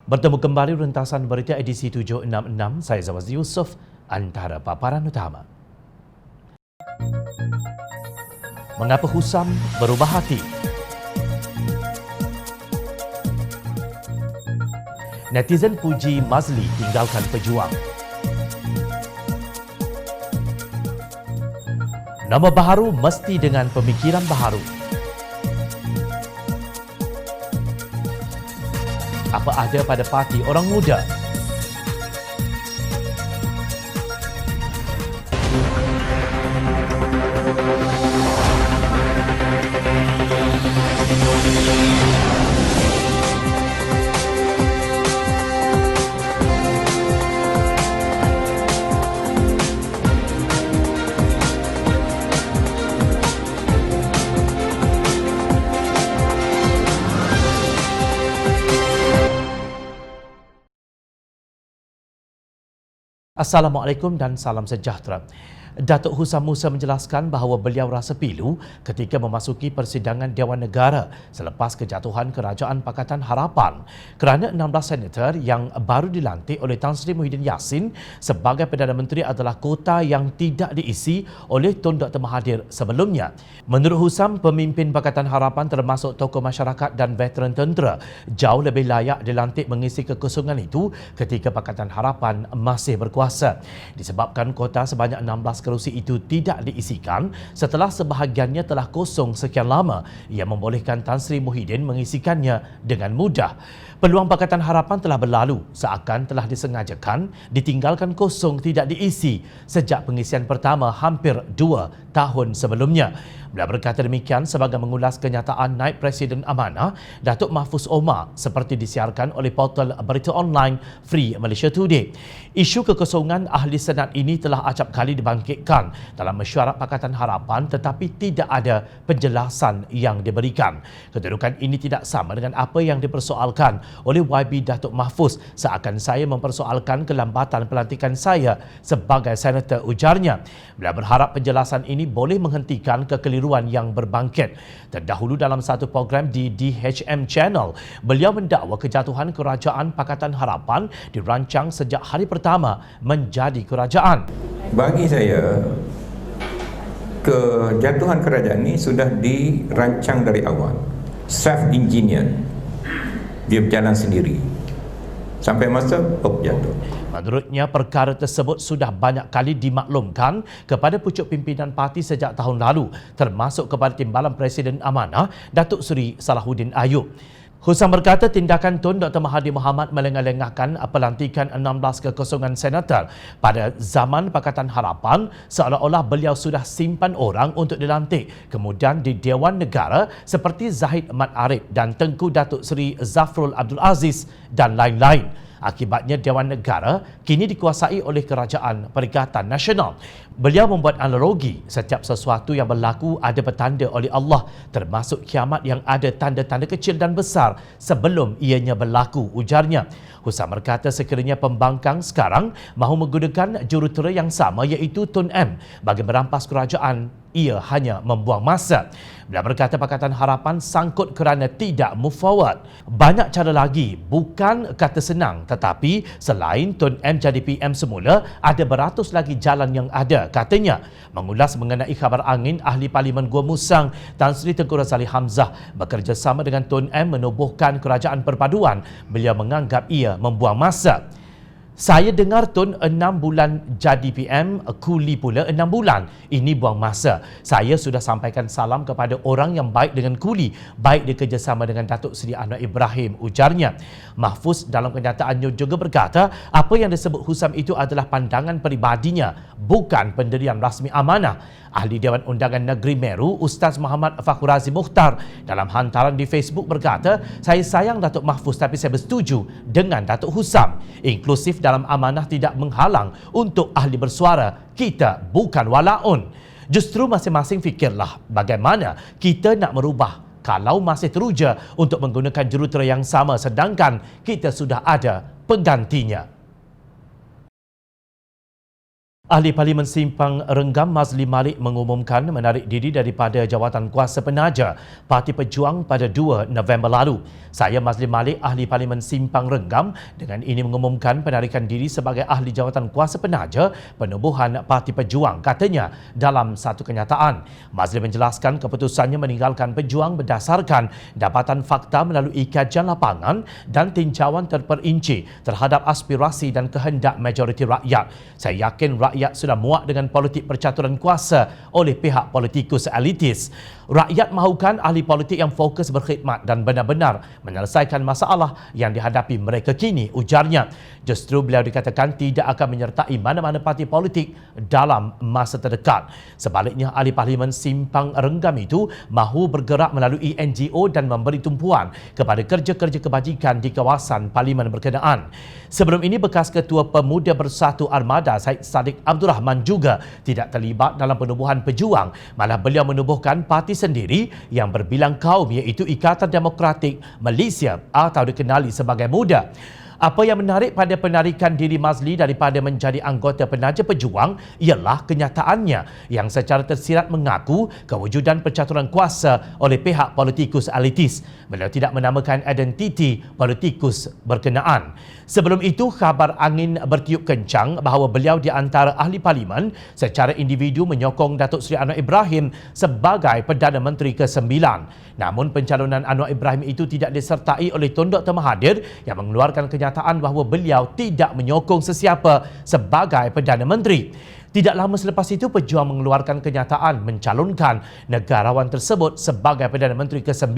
Bertemu kembali rentasan berita edisi 766, saya Zawaz Yusof, antara paparan utama. Mengapa Husam berubah hati? Netizen puji Mazli tinggalkan pejuang. Nama baharu mesti dengan pemikiran baharu. Apa ada pada parti orang muda? Assalamualaikum dan salam sejahtera. Datuk Husam Musa menjelaskan bahawa beliau rasa pilu ketika memasuki persidangan Dewan Negara selepas kejatuhan Kerajaan Pakatan Harapan kerana 16 senator yang baru dilantik oleh Tan Sri Muhyiddin Yassin sebagai Perdana Menteri adalah kota yang tidak diisi oleh Tun Dr. Mahathir sebelumnya. Menurut Husam, pemimpin Pakatan Harapan termasuk tokoh masyarakat dan veteran tentera jauh lebih layak dilantik mengisi kekosongan itu ketika Pakatan Harapan masih berkuasa. Disebabkan kota sebanyak 16 kerusi itu tidak diisikan setelah sebahagiannya telah kosong sekian lama, ia membolehkan Tan Sri Muhyiddin mengisikannya dengan mudah. Peluang Pakatan Harapan telah berlalu seakan telah disengajakan ditinggalkan kosong tidak diisi sejak pengisian pertama hampir 2 tahun sebelumnya. Beliau berkata demikian sebagai mengulas kenyataan Naib Presiden Amanah Datuk Mahfuz Omar seperti disiarkan oleh portal berita online Free Malaysia Today. Isu kekosongan ahli senat ini telah acap kali dibangkitkan dalam mesyuarat Pakatan Harapan tetapi tidak ada penjelasan yang diberikan. Kedudukan ini tidak sama dengan apa yang dipersoalkan oleh YB Datuk Mahfuz seakan saya mempersoalkan kelambatan pelantikan saya sebagai senator, ujarnya. Beliau berharap penjelasan ini boleh menghentikan kekeliruan yang berbangkit. Terdahulu dalam satu program di DHM Channel, beliau mendakwa kejatuhan Kerajaan Pakatan Harapan dirancang sejak hari pertama menjadi kerajaan. Bagi saya, kejatuhan kerajaan ini sudah dirancang dari awal. Self-engineered. Dia berjalan sendiri. Sampai masa, jatuh. Menurutnya, perkara tersebut sudah banyak kali dimaklumkan kepada pucuk pimpinan parti sejak tahun lalu, termasuk kepada Timbalan Presiden Amanah, Datuk Seri Salahuddin Ayub. Husam berkata tindakan Tun Dr. Mahathir Mohamad melengah-lengahkan pelantikan 16 kekosongan senator pada zaman Pakatan Harapan seolah-olah beliau sudah simpan orang untuk dilantik kemudian di Dewan Negara seperti Zahid Mat Arif dan Tengku Datuk Seri Zafrul Abdul Aziz dan lain-lain. Akibatnya Dewan Negara kini dikuasai oleh Kerajaan Perikatan Nasional. Beliau membuat analogi setiap sesuatu yang berlaku ada petanda oleh Allah, termasuk kiamat yang ada tanda-tanda kecil dan besar sebelum ianya berlaku, ujarnya. Husam berkata sekiranya pembangkang sekarang mahu menggunakan jurutera yang sama iaitu Tun M bagi merampas kerajaan, ia hanya membuang masa. Beliau berkata Pakatan Harapan sangkut kerana tidak move forward. Banyak cara lagi, bukan kata senang, tetapi selain Tun M jadi PM semula, ada beratus lagi jalan yang ada, katanya. Mengulas mengenai khabar angin, Ahli Parlimen Gua Musang Tan Sri Tengku Razali Hamzah bekerjasama dengan Tun M menubuhkan kerajaan perpaduan. Beliau menganggap ia membuang masa. Saya dengar Tun 6 bulan jadi PM, kuli pula 6 bulan. Ini buang masa. Saya sudah sampaikan salam kepada orang yang baik dengan kuli, baik bekerjasama dengan Datuk Seri Anwar Ibrahim, ujarnya. Mahfuz dalam kenyataannya juga berkata, apa yang disebut Husam itu adalah pandangan peribadinya, bukan pendirian rasmi Amanah. Ahli Dewan Undangan Negeri Meru, Ustaz Muhammad Fakhurazi Mukhtar, dalam hantaran di Facebook berkata, saya sayang Datuk Mahfuz tapi saya bersetuju dengan Datuk Husam. Inklusif dalam amanah tidak menghalang untuk ahli bersuara. Kita bukan walaun. Justru masing-masing fikirlah bagaimana kita nak merubah kalau masih teruja untuk menggunakan jurutera yang sama sedangkan kita sudah ada penggantinya. Ahli Parlimen Simpang Renggam Mazli Malik mengumumkan menarik diri daripada jawatan kuasa penaja Parti Pejuang pada 2 November lalu. Saya Mazli Malik, Ahli Parlimen Simpang Renggam, dengan ini mengumumkan penarikan diri sebagai ahli jawatan kuasa penaja penubuhan Parti Pejuang, katanya dalam satu kenyataan. Mazli menjelaskan keputusannya meninggalkan Pejuang berdasarkan dapatan fakta melalui kajian lapangan dan tinjauan terperinci terhadap aspirasi dan kehendak majoriti rakyat. Saya yakin rakyat sudah muak dengan politik percaturan kuasa oleh pihak politikus elitis. Rakyat mahukan ahli politik yang fokus berkhidmat dan benar-benar menyelesaikan masalah yang dihadapi mereka kini, ujarnya. Justru beliau dikatakan tidak akan menyertai mana-mana parti politik dalam masa terdekat. Sebaliknya, ahli Parlimen Simpang Renggam itu mahu bergerak melalui NGO dan memberi tumpuan kepada kerja-kerja kebajikan di kawasan Parlimen berkenaan. Sebelum ini, bekas Ketua Pemuda Bersatu Armada Syed Saddiq Abdul Rahman juga tidak terlibat dalam penubuhan Pejuang, malah beliau menubuhkan parti sendiri yang berbilang kaum, iaitu Ikatan Demokratik Malaysia atau dikenali sebagai MUDA. Apa yang menarik pada penarikan diri Mazli daripada menjadi anggota penaja Pejuang ialah kenyataannya yang secara tersirat mengaku kewujudan percaturan kuasa oleh pihak politikus elitis. Beliau tidak menamakan identiti politikus berkenaan. Sebelum itu, khabar angin bertiup kencang bahawa beliau di antara ahli parlimen secara individu menyokong Datuk Seri Anwar Ibrahim sebagai Perdana Menteri ke-9. Namun pencalonan Anwar Ibrahim itu tidak disertai oleh Tun Dr. Mahathir yang mengeluarkan kenyataan bahawa beliau tidak menyokong sesiapa sebagai Perdana Menteri. Tidak lama selepas itu, Pejuang mengeluarkan kenyataan mencalonkan negarawan tersebut sebagai Perdana Menteri ke-9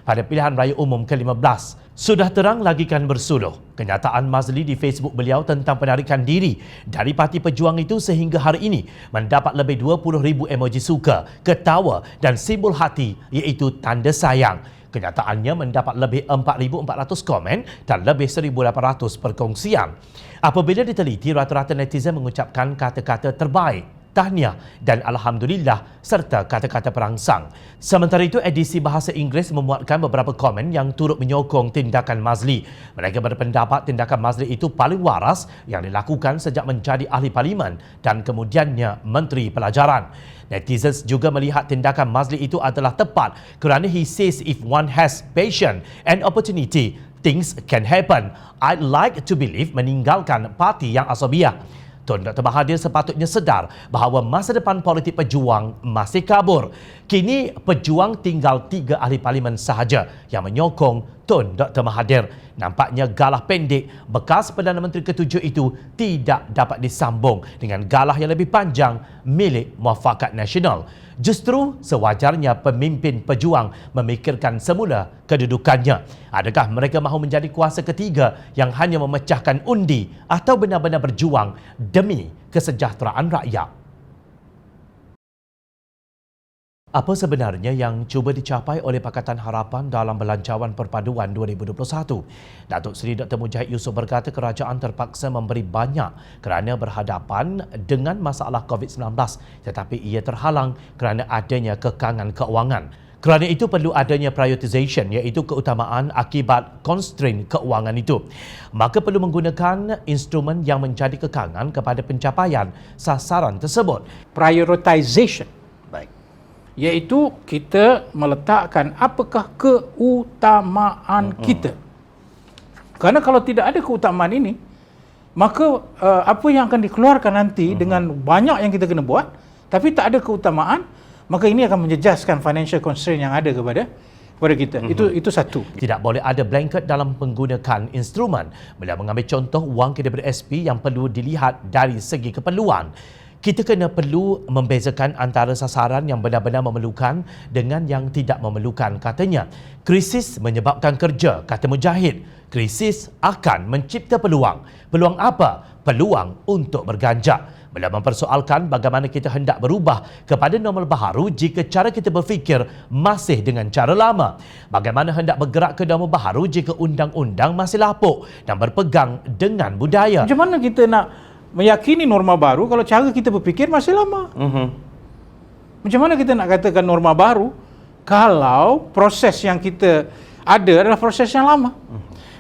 pada pilihan raya umum ke-15. Sudah terang lagikan bersuluh kenyataan Mazli di Facebook beliau tentang penarikan diri dari Parti Pejuang itu sehingga hari ini mendapat lebih 20,000 emoji suka, ketawa dan simbol hati, iaitu tanda sayang. Kenyataannya mendapat lebih 4,400 komen dan lebih 1,800 perkongsian. Apabila diteliti, rata-rata netizen mengucapkan kata-kata terbaik, tahniah dan alhamdulillah serta kata-kata perangsang. Sementara itu, edisi bahasa Inggeris memuatkan beberapa komen yang turut menyokong tindakan Mazli. Mereka berpendapat tindakan Mazli itu paling waras yang dilakukan sejak menjadi ahli parlimen dan kemudiannya Menteri Pelajaran. Netizens juga melihat tindakan Mazli itu adalah tepat kerana he says if one has passion and opportunity, things can happen. I'd like to believe meninggalkan parti yang asabiah. Tun Dr. Mahathir sepatutnya sedar bahawa masa depan politik Pejuang masih kabur. Kini Pejuang tinggal 3 ahli parlimen sahaja yang menyokong Tun Dr. Mahathir. Nampaknya galah pendek bekas Perdana Menteri ke-7 itu tidak dapat disambung dengan galah yang lebih panjang milik Muafakat Nasional. Justru sewajarnya pemimpin Pejuang memikirkan semula kedudukannya. Adakah mereka mahu menjadi kuasa ketiga yang hanya memecahkan undi atau benar-benar berjuang demi kesejahteraan rakyat? Apa sebenarnya yang cuba dicapai oleh Pakatan Harapan dalam Belanjawan Perpaduan 2021? Datuk Seri Dr. Mujahid Yusof berkata kerajaan terpaksa memberi banyak kerana berhadapan dengan masalah COVID-19, tetapi ia terhalang kerana adanya kekangan keuangan. Kerana itu perlu adanya prioritization, iaitu keutamaan akibat constraint keuangan itu. Maka perlu menggunakan instrumen yang menjadi kekangan kepada pencapaian sasaran tersebut. Prioritization. Iaitu kita meletakkan apakah keutamaan kita. Kerana kalau tidak ada keutamaan ini, maka apa yang akan dikeluarkan nanti dengan banyak yang kita kena buat, tapi tak ada keutamaan, maka ini akan menjejaskan financial constraint yang ada kepada kita. Itu satu. Tidak boleh ada blanket dalam menggunakan instrumen. Beliau mengambil contoh wang KWSP yang perlu dilihat dari segi keperluan. Kita kena perlu membezakan antara sasaran yang benar-benar memerlukan dengan yang tidak memerlukan, katanya. Krisis menyebabkan kerja, kata Mujahid. Krisis akan mencipta peluang. Peluang apa? Peluang untuk berganjak. Beliau mempersoalkan bagaimana kita hendak berubah kepada normal baharu jika cara kita berfikir masih dengan cara lama. Bagaimana hendak bergerak ke normal baharu jika undang-undang masih lapuk dan berpegang dengan budaya. Macam mana kita nak meyakini norma baru kalau cara kita berfikir masih lama? Macam mana kita nak katakan norma baru kalau proses yang kita ada adalah proses yang lama?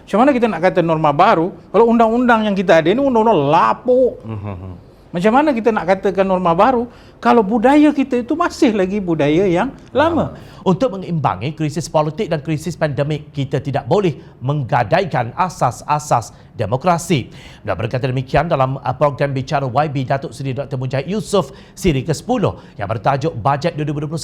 Macam mana kita nak kata norma baru kalau undang-undang yang kita ada ini undang-undang lapuk? Macam mana kita nak katakan norma baru kalau budaya kita itu masih lagi budaya yang lama? Untuk mengimbangi krisis politik dan krisis pandemik, kita tidak boleh menggadaikan asas-asas demokrasi. Dan berkata demikian dalam program bicara YB Datuk Seri Dr. Mujahid Yusof siri ke-10 yang bertajuk Bajet 2021,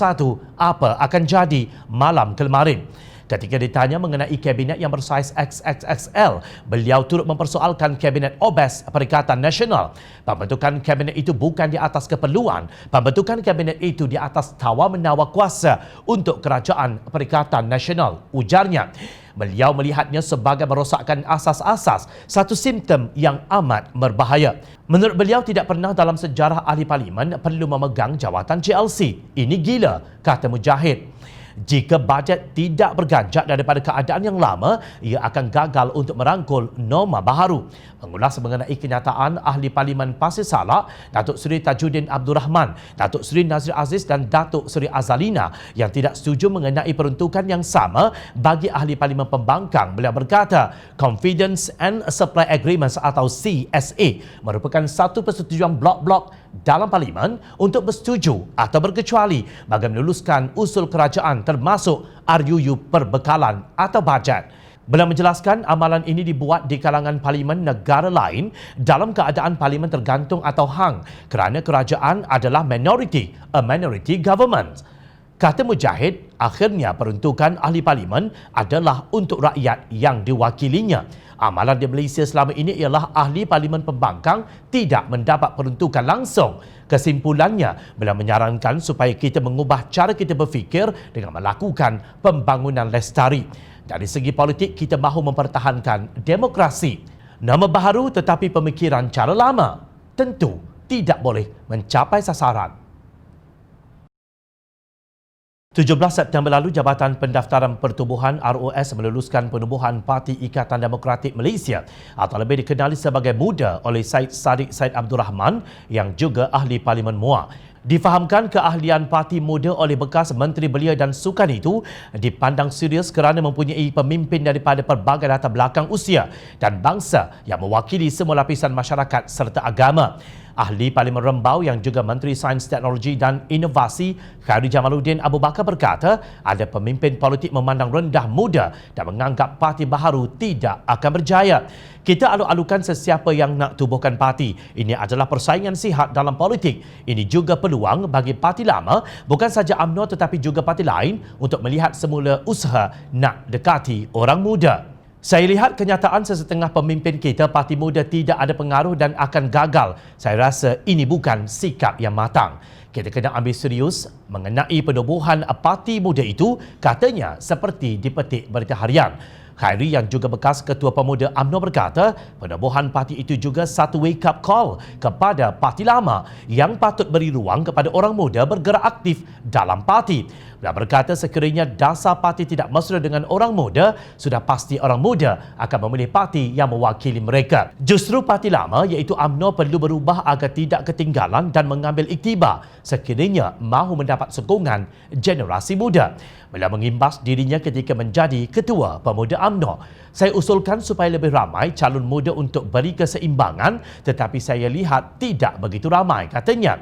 apa akan jadi malam kemarin. Ketika ditanya mengenai kabinet yang bersaiz XXXL, beliau turut mempersoalkan kabinet obes Perikatan Nasional. Pembentukan kabinet itu bukan di atas keperluan, pembentukan kabinet itu di atas tawar-menawar kuasa untuk kerajaan Perikatan Nasional, ujarnya. Beliau melihatnya sebagai merosakkan asas-asas, satu simptom yang amat berbahaya. Menurut beliau, tidak pernah dalam sejarah ahli parlimen perlu memegang jawatan JLC. Ini gila, kata Mujahid. Jika bajet tidak berganjak daripada keadaan yang lama, ia akan gagal untuk merangkul norma baharu. Mengulas mengenai kenyataan ahli Parlimen Pasir Salak, Datuk Seri Tajuddin Abdul Rahman, Datuk Seri Nazir Aziz dan Datuk Seri Azalina yang tidak setuju mengenai peruntukan yang sama bagi ahli Parlimen Pembangkang, beliau berkata, Confidence and Supply Agreements atau CSA merupakan satu persetujuan blok-blok dalam Parlimen untuk bersetuju atau berkecuali bagi meluluskan usul kerajaan termasuk RUU perbekalan atau bajet. Beliau menjelaskan amalan ini dibuat di kalangan parlimen negara lain dalam keadaan parlimen tergantung atau hang kerana kerajaan adalah minority, a minority government. Kata Mujahid, akhirnya peruntukan ahli parlimen adalah untuk rakyat yang diwakilinya. Amalan di Malaysia selama ini ialah ahli parlimen pembangkang tidak mendapat peruntukan langsung. Kesimpulannya, beliau menyarankan supaya kita mengubah cara kita berfikir dengan melakukan pembangunan lestari. Dari segi politik, kita mahu mempertahankan demokrasi. Nama baharu tetapi pemikiran cara lama tentu tidak boleh mencapai sasaran. 17 September lalu, Jabatan Pendaftaran Pertubuhan ROS meluluskan penubuhan Parti Ikatan Demokratik Malaysia atau lebih dikenali sebagai MUDA oleh Syed Saddiq Syed Abdul Rahman yang juga ahli Parlimen MUA. Difahamkan keahlian Parti MUDA oleh bekas Menteri Belia dan Sukan itu dipandang serius kerana mempunyai pemimpin daripada pelbagai latar belakang usia dan bangsa yang mewakili semua lapisan masyarakat serta agama. Ahli Parlimen Rembau yang juga Menteri Sains, Teknologi dan Inovasi Khairi Jamaluddin Abu Bakar berkata ada pemimpin politik memandang rendah MUDA dan menganggap parti baharu tidak akan berjaya. Kita alu-alukan sesiapa yang nak tubuhkan parti. Ini adalah persaingan sihat dalam politik. Ini juga peluang bagi parti lama, bukan saja UMNO tetapi juga parti lain untuk melihat semula usaha nak dekati orang muda. Saya lihat kenyataan sesetengah pemimpin kita parti muda tidak ada pengaruh dan akan gagal. Saya rasa ini bukan sikap yang matang. Kita kena ambil serius mengenai penubuhan parti muda itu, katanya seperti dipetik Berita Harian. Khairi yang juga bekas Ketua Pemuda UMNO berkata, penubuhan parti itu juga satu wake up call kepada parti lama yang patut beri ruang kepada orang muda bergerak aktif dalam parti. Beliau berkata sekiranya dasar parti tidak mesra dengan orang muda, sudah pasti orang muda akan memilih parti yang mewakili mereka. Justru parti lama iaitu UMNO perlu berubah agar tidak ketinggalan dan mengambil iktibar sekiranya mahu mendapat sokongan generasi muda. Beliau mengimbas dirinya ketika menjadi Ketua Pemuda UMNO. Saya usulkan supaya lebih ramai calon muda untuk beri keseimbangan, tetapi saya lihat tidak begitu ramai, katanya.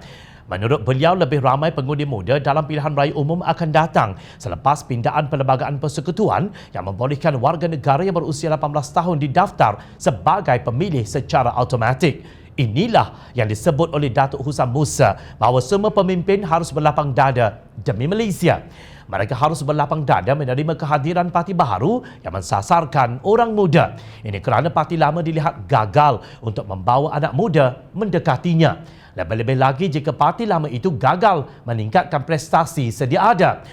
Menurut beliau, lebih ramai pengundi muda dalam pilihan raya umum akan datang selepas pindaan Perlembagaan Persekutuan yang membolehkan warga negara yang berusia 18 tahun didaftar sebagai pemilih secara automatik. Inilah yang disebut oleh Datuk Husam Musa bahawa semua pemimpin harus berlapang dada demi Malaysia. Mereka harus berlapang dada menerima kehadiran parti baharu yang mensasarkan orang muda. Ini kerana parti lama dilihat gagal untuk membawa anak muda mendekatinya. Lebih-lebih lagi jika parti lama itu gagal meningkatkan prestasi sedia ada.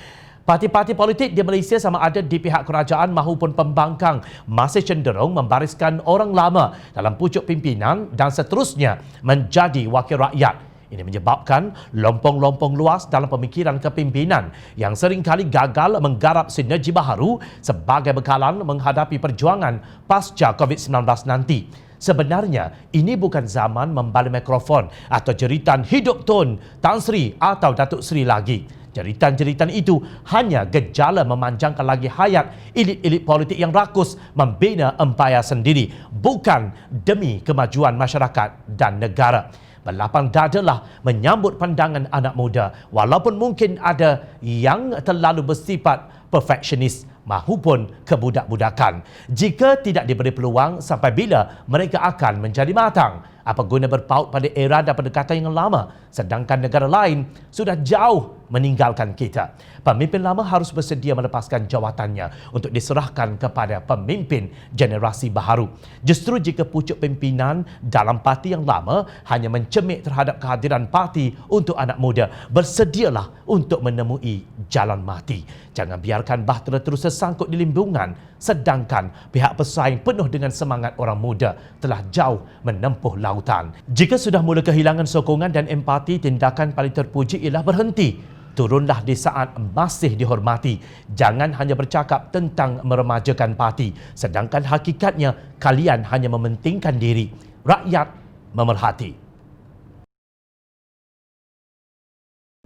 Parti-parti politik di Malaysia sama ada di pihak kerajaan maupun pembangkang masih cenderung membariskan orang lama dalam pucuk pimpinan dan seterusnya menjadi wakil rakyat. Ini menyebabkan lompong-lompong luas dalam pemikiran kepimpinan yang seringkali gagal menggarap sinergi baharu sebagai bekalan menghadapi perjuangan pasca COVID-19 nanti. Sebenarnya, ini bukan zaman membalik mikrofon atau jeritan hidup Tun, Tan Sri atau Datuk Sri lagi. Jeritan-jeritan itu hanya gejala memanjangkan lagi hayat elit-elit politik yang rakus membina empayar sendiri, bukan demi kemajuan masyarakat dan negara. berlapang dadalah menyambut pandangan anak muda walaupun mungkin ada yang terlalu bersifat perfeksionis mahupun kebudak-budakan. Jika tidak diberi peluang, sampai bila mereka akan menjadi matang? Apa guna berpaut pada era dan pendekatan yang lama sedangkan negara lain sudah jauh meninggalkan kita? Pemimpin lama harus bersedia melepaskan jawatannya untuk diserahkan kepada pemimpin generasi baharu. Justru jika pucuk pimpinan dalam parti yang lama hanya mencemik terhadap kehadiran parti untuk anak muda, bersedialah untuk menemui jalan mati. Jangan biarkan bahtera terus tersangkut di limbungan sedangkan pihak pesaing penuh dengan semangat orang muda telah jauh menempuh lautan. Jika sudah mula kehilangan sokongan dan empati, tindakan paling terpuji ialah berhenti. Turunlah di saat masih dihormati. Jangan hanya bercakap tentang meremajakan parti sedangkan hakikatnya kalian hanya mementingkan diri. Rakyat memerhati.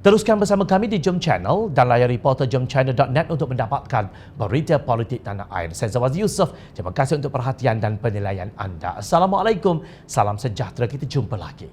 Teruskan bersama kami di Jom Channel dan layari portal jomchannel.net untuk mendapatkan berita politik tanah air. Saya Zawazi Yusof. Terima kasih untuk perhatian dan penilaian anda. Assalamualaikum. Salam sejahtera. Kita jumpa lagi.